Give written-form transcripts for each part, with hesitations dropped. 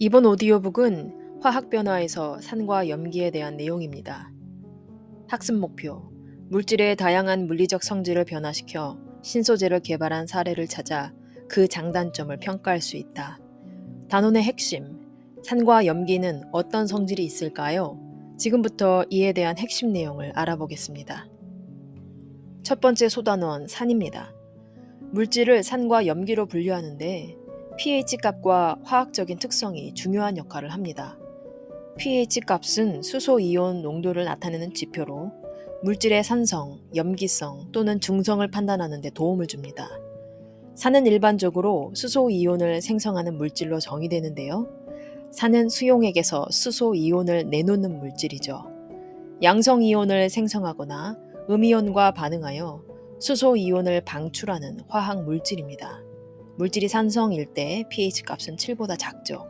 이번 오디오북은 화학 변화에서 산과 염기에 대한 내용입니다. 학습 목표: 물질의 다양한 물리적 성질을 변화시켜 신소재를 개발한 사례를 찾아 그 장단점을 평가할 수 있다. 단원의 핵심: 산과 염기는 어떤 성질이 있을까요? 지금부터 이에 대한 핵심 내용을 알아보겠습니다. 첫 번째 소단원 산입니다. 물질을 산과 염기로 분류하는데 pH 값과 화학적인 특성이 중요한 역할을 합니다. pH 값은 수소 이온 농도를 나타내는 지표로 물질의 산성, 염기성 또는 중성을 판단하는 데 도움을 줍니다. 산은 일반적으로 수소 이온을 생성하는 물질로 정의되는데요. 산은 수용액에서 수소 이온을 내놓는 물질이죠. 양성 이온을 생성하거나 음이온과 반응하여 수소 이온을 방출하는 화학 물질입니다. 물질이 산성일 때 pH 값은 7보다 작죠.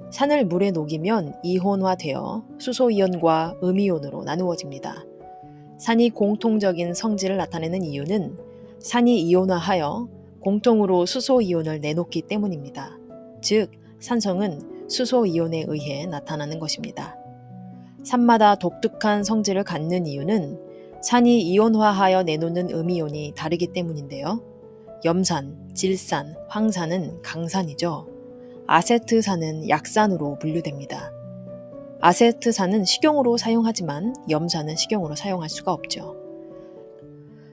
산을 물에 녹이면 이온화되어 수소이온과 음이온으로 나누어집니다. 산이 공통적인 성질을 나타내는 이유는 산이 이온화하여 공통으로 수소이온을 내놓기 때문입니다. 즉, 산성은 수소이온에 의해 나타나는 것입니다. 산마다 독특한 성질을 갖는 이유는 산이 이온화하여 내놓는 음이온이 다르기 때문인데요. 염산, 질산, 황산은 강산이죠. 아세트산은 약산으로 분류됩니다. 아세트산은 식용으로 사용하지만 염산은 식용으로 사용할 수가 없죠.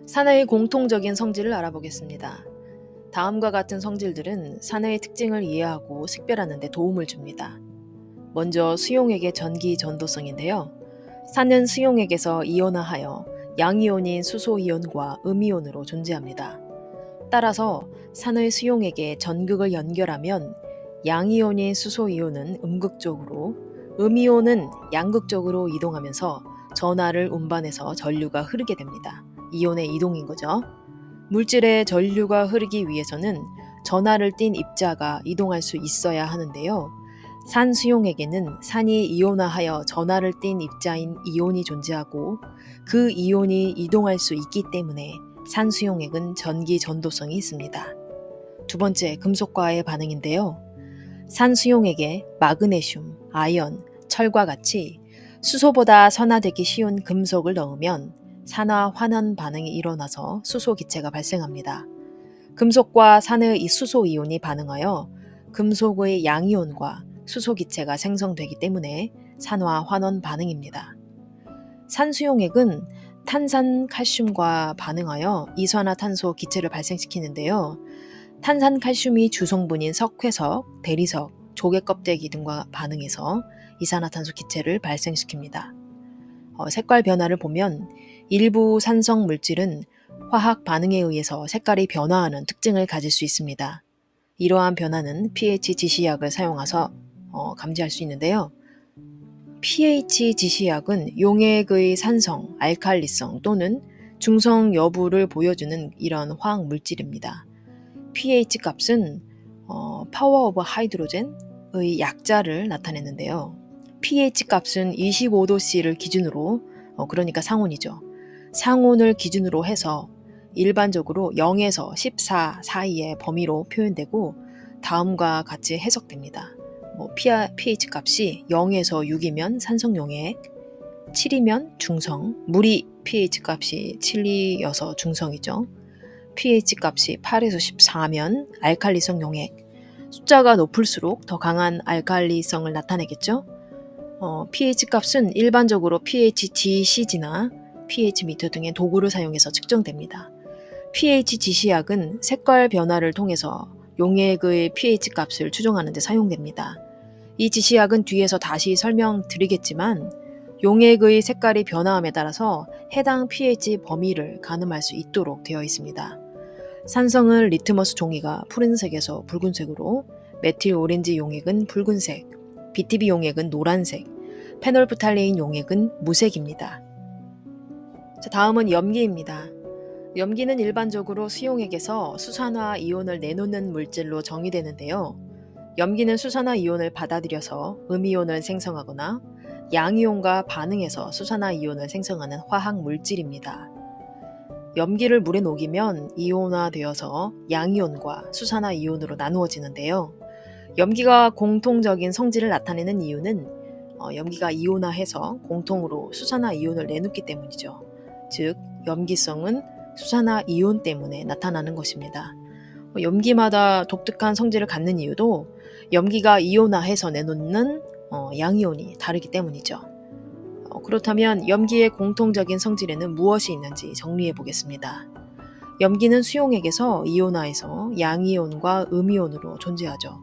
산의 공통적인 성질을 알아보겠습니다. 다음과 같은 성질들은 산의 특징을 이해하고 식별하는 데 도움을 줍니다. 먼저 수용액의 전기 전도성인데요. 산은 수용액에서 이온화하여 양이온인 수소이온과 음이온으로 존재합니다. 따라서 산의 수용액에 전극을 연결하면 양이온인 수소이온은 음극쪽으로, 음이온은 양극쪽으로 이동하면서 전하를 운반해서 전류가 흐르게 됩니다. 이온의 이동인 거죠. 물질에 전류가 흐르기 위해서는 전하를 띤 입자가 이동할 수 있어야 하는데요. 산 수용액에는 산이 이온화하여 전하를 띤 입자인 이온이 존재하고 그 이온이 이동할 수 있기 때문에 산 수용액은 전기 전도성이 있습니다. 두 번째, 금속과의 반응인데요. 산 수용액에 마그네슘, 아연, 철과 같이 수소보다 산화되기 쉬운 금속을 넣으면 산화 환원 반응이 일어나서 수소 기체가 발생합니다. 금속과 산의 이 수소 이온이 반응하여 금속의 양이온과 수소 기체가 생성되기 때문에 산화 환원 반응입니다. 산 수용액은 탄산 칼슘과 반응하여 이산화탄소 기체를 발생시키는데요. 탄산 칼슘이 주성분인 석회석, 대리석, 조개 껍데기 등과 반응해서 이산화탄소 기체를 발생시킵니다. 색깔 변화를 보면 일부 산성 물질은 화학 반응에 의해서 색깔이 변화하는 특징을 가질 수 있습니다. 이러한 변화는 pH 지시약을 사용해서 감지할 수 있는데요. pH 지시약은 용액의 산성, 알칼리성 또는 중성 여부를 보여주는 이런 화학 물질입니다. pH 값은 파워 오브 하이드로젠의 약자를 나타내는데요. pH 값은 25도씨를 기준으로, 그러니까 상온이죠. 상온을 기준으로 해서 일반적으로 0에서 14 사이의 범위로 표현되고 다음과 같이 해석됩니다. pH 값이 0에서 6이면 산성용액, 7이면 중성, 물이 pH 값이 7이어서 중성이죠. pH 값이 8에서 14면 알칼리성 용액, 숫자가 높을수록 더 강한 알칼리성을 나타내겠죠. pH 값은 일반적으로 pH GCG나 pH 미터 등의 도구를 사용해서 측정됩니다. pH 지시약은 색깔 변화를 통해서 용액의 pH 값을 추정하는 데 사용됩니다. 이 지시약은 뒤에서 다시 설명드리겠지만 용액의 색깔이 변화함에 따라서 해당 pH 범위를 가늠할 수 있도록 되어 있습니다. 산성은 리트머스 종이가 푸른색에서 붉은색으로, 메틸 오렌지 용액은 붉은색, BTB 용액은 노란색, 페놀프탈레인 용액은 무색입니다. 다음은 염기입니다. 염기는 일반적으로 수용액에서 수산화 이온을 내놓는 물질로 정의되는데요. 염기는 수산화 이온을 받아들여서 음이온을 생성하거나 양이온과 반응해서 수산화 이온을 생성하는 화학 물질입니다. 염기를 물에 녹이면 이온화되어서 양이온과 수산화 이온으로 나누어지는데요. 염기가 공통적인 성질을 나타내는 이유는 염기가 이온화해서 공통으로 수산화이온을 내놓기 때문이죠. 즉, 염기성은 수산화이온 때문에 나타나는 것입니다. 염기마다 독특한 성질을 갖는 이유도 염기가 이온화해서 내놓는 양이온이 다르기 때문이죠. 그렇다면 염기의 공통적인 성질에는 무엇이 있는지 정리해 보겠습니다. 염기는 수용액에서 이온화해서 양이온과 음이온으로 존재하죠.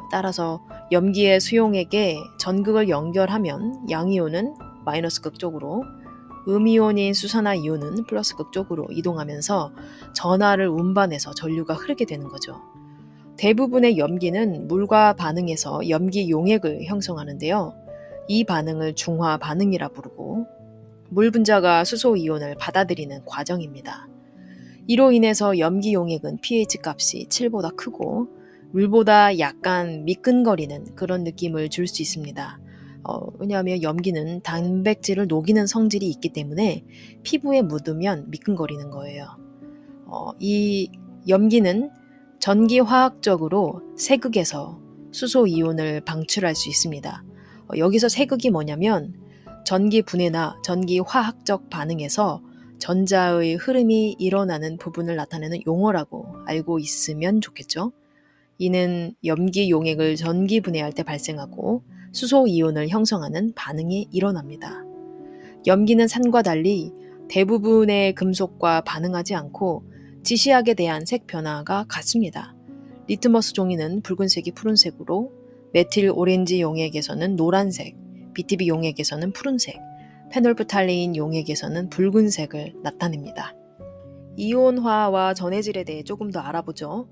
따라서 염기의 수용액에 전극을 연결하면 양이온은 마이너스 극 쪽으로, 음이온인 수산화이온은 플러스 극 쪽으로 이동하면서 전하를 운반해서 전류가 흐르게 되는 거죠. 대부분의 염기는 물과 반응해서 염기 용액을 형성하는데요. 이 반응을 중화 반응이라 부르고, 물 분자가 수소 이온을 받아들이는 과정입니다. 이로 인해서 염기 용액은 pH 값이 7보다 크고 물보다 약간 미끈거리는 그런 느낌을 줄 수 있습니다. 왜냐하면 염기는 단백질을 녹이는 성질이 있기 때문에 피부에 묻으면 미끈거리는 거예요. 이 염기는 전기화학적으로 세극에서 수소 이온을 방출할 수 있습니다. 여기서 세극이 뭐냐면 전기 분해나 전기 화학적 반응에서 전자의 흐름이 일어나는 부분을 나타내는 용어라고 알고 있으면 좋겠죠. 이는 염기 용액을 전기 분해할 때 발생하고 수소 이온을 형성하는 반응이 일어납니다. 염기는 산과 달리 대부분의 금속과 반응하지 않고 지시약에 대한 색 변화가 같습니다. 리트머스 종이는 붉은색이 푸른색으로, 메틸 오렌지 용액에서는 노란색, BTB 용액에서는 푸른색, 페놀프탈레인 용액에서는 붉은색을 나타냅니다. 이온화와 전해질에 대해 조금 더 알아보죠.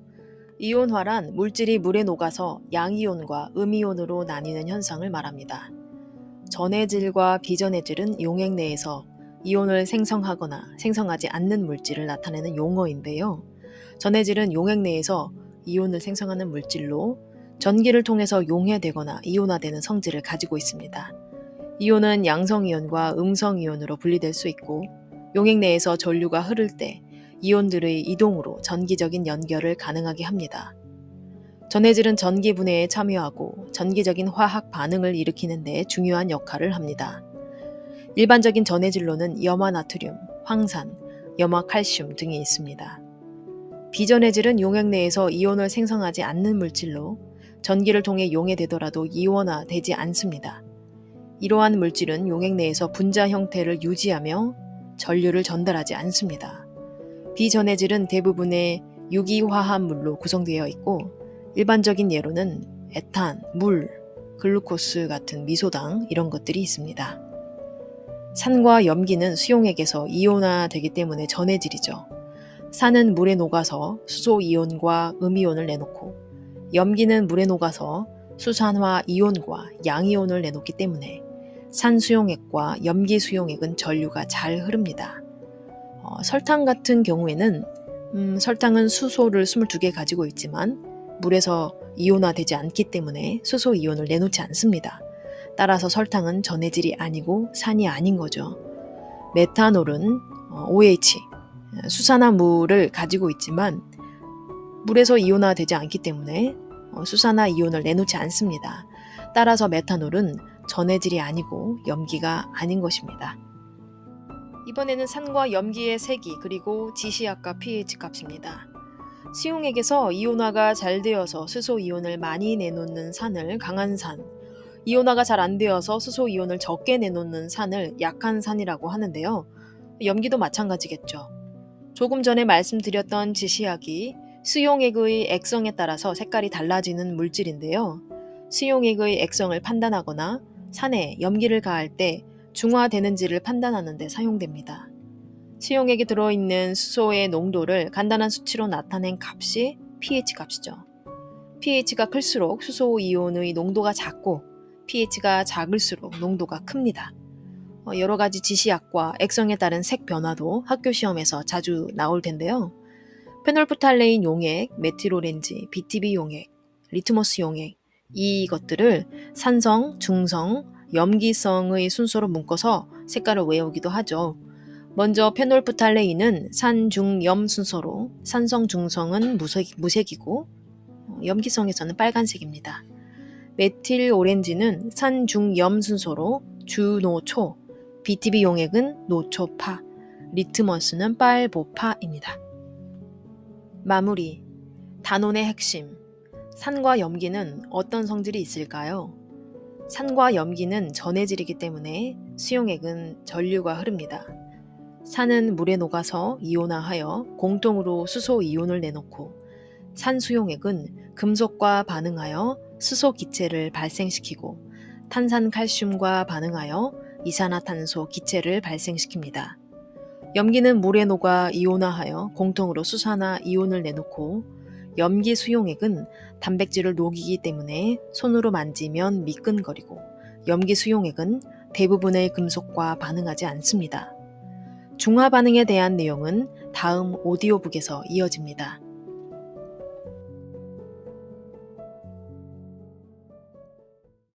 이온화란 물질이 물에 녹아서 양이온과 음이온으로 나뉘는 현상을 말합니다. 전해질과 비전해질은 용액 내에서 이온을 생성하거나 생성하지 않는 물질을 나타내는 용어인데요. 전해질은 용액 내에서 이온을 생성하는 물질로 전기를 통해서 용해되거나 이온화되는 성질을 가지고 있습니다. 이온은 양성이온과 음성이온으로 분리될 수 있고, 용액 내에서 전류가 흐를 때 이온들의 이동으로 전기적인 연결을 가능하게 합니다. 전해질은 전기 분해에 참여하고 전기적인 화학 반응을 일으키는 데 중요한 역할을 합니다. 일반적인 전해질로는 염화나트륨, 황산, 염화칼슘 등이 있습니다. 비전해질은 용액 내에서 이온을 생성하지 않는 물질로 전기를 통해 용해되더라도 이온화되지 않습니다. 이러한 물질은 용액 내에서 분자 형태를 유지하며 전류를 전달하지 않습니다. 비전해질은 대부분의 유기화합물로 구성되어 있고, 일반적인 예로는 에탄, 물, 글루코스 같은 미소당 이런 것들이 있습니다. 산과 염기는 수용액에서 이온화되기 때문에 전해질이죠. 산은 물에 녹아서 수소 이온과 음이온을 내놓고, 염기는 물에 녹아서 수산화 이온과 양이온을 내놓기 때문에 산 수용액과 염기 수용액은 전류가 잘 흐릅니다. 설탕 같은 경우에는 설탕은 수소를 22개 가지고 있지만 물에서 이온화되지 않기 때문에 수소 이온을 내놓지 않습니다. 따라서 설탕은 전해질이 아니고 산이 아닌 거죠. 메탄올은 OH, 수산화물을 가지고 있지만 물에서 이온화되지 않기 때문에 수산화 이온을 내놓지 않습니다. 따라서 메탄올은 전해질이 아니고 염기가 아닌 것입니다. 이번에는 산과 염기의 세기 그리고 지시약과 pH 값입니다. 수용액에서 이온화가 잘 되어서 수소 이온을 많이 내놓는 산을 강한 산, 이온화가 잘 안 되어서 수소 이온을 적게 내놓는 산을 약한 산이라고 하는데요. 염기도 마찬가지겠죠. 조금 전에 말씀드렸던 지시약이 수용액의 액성에 따라서 색깔이 달라지는 물질인데요. 수용액의 액성을 판단하거나 산에 염기를 가할 때 중화되는지를 판단하는 데 사용됩니다. 수용액에 들어있는 수소의 농도를 간단한 수치로 나타낸 값이 pH 값이죠. pH가 클수록 수소 이온의 농도가 작고 pH가 작을수록 농도가 큽니다. 여러 가지 지시약과 액성에 따른 색 변화도 학교 시험에서 자주 나올 텐데요. 페놀프탈레인 용액, 메틸오렌지, BTB 용액, 리트머스 용액, 이것들을 산성, 중성, 염기성의 순서로 묶어서 색깔을 외우기도 하죠. 먼저 페놀프탈레인은 산, 중, 염 순서로 산성, 중성은 무색이고 염기성에서는 빨간색입니다. 메틸 오렌지는 산중염순소로 주노초, BTB 용액은 노초파, 리트머스는 빨보파입니다. 마무리. 단원의 핵심. 산과 염기는 어떤 성질이 있을까요? 산과 염기는 전해질이기 때문에 수용액은 전류가 흐릅니다. 산은 물에 녹아서 이온화하여 공통으로 수소 이온을 내놓고 산 수용액은 금속과 반응하여 수소 기체를 발생시키고 탄산칼슘과 반응하여 이산화탄소 기체를 발생시킵니다. 염기는 물에 녹아 이온화하여 공통으로 수산화 이온을 내놓고 염기 수용액은 단백질을 녹이기 때문에 손으로 만지면 미끈거리고 염기 수용액은 대부분의 금속과 반응하지 않습니다. 중화 반응에 대한 내용은 다음 오디오북에서 이어집니다.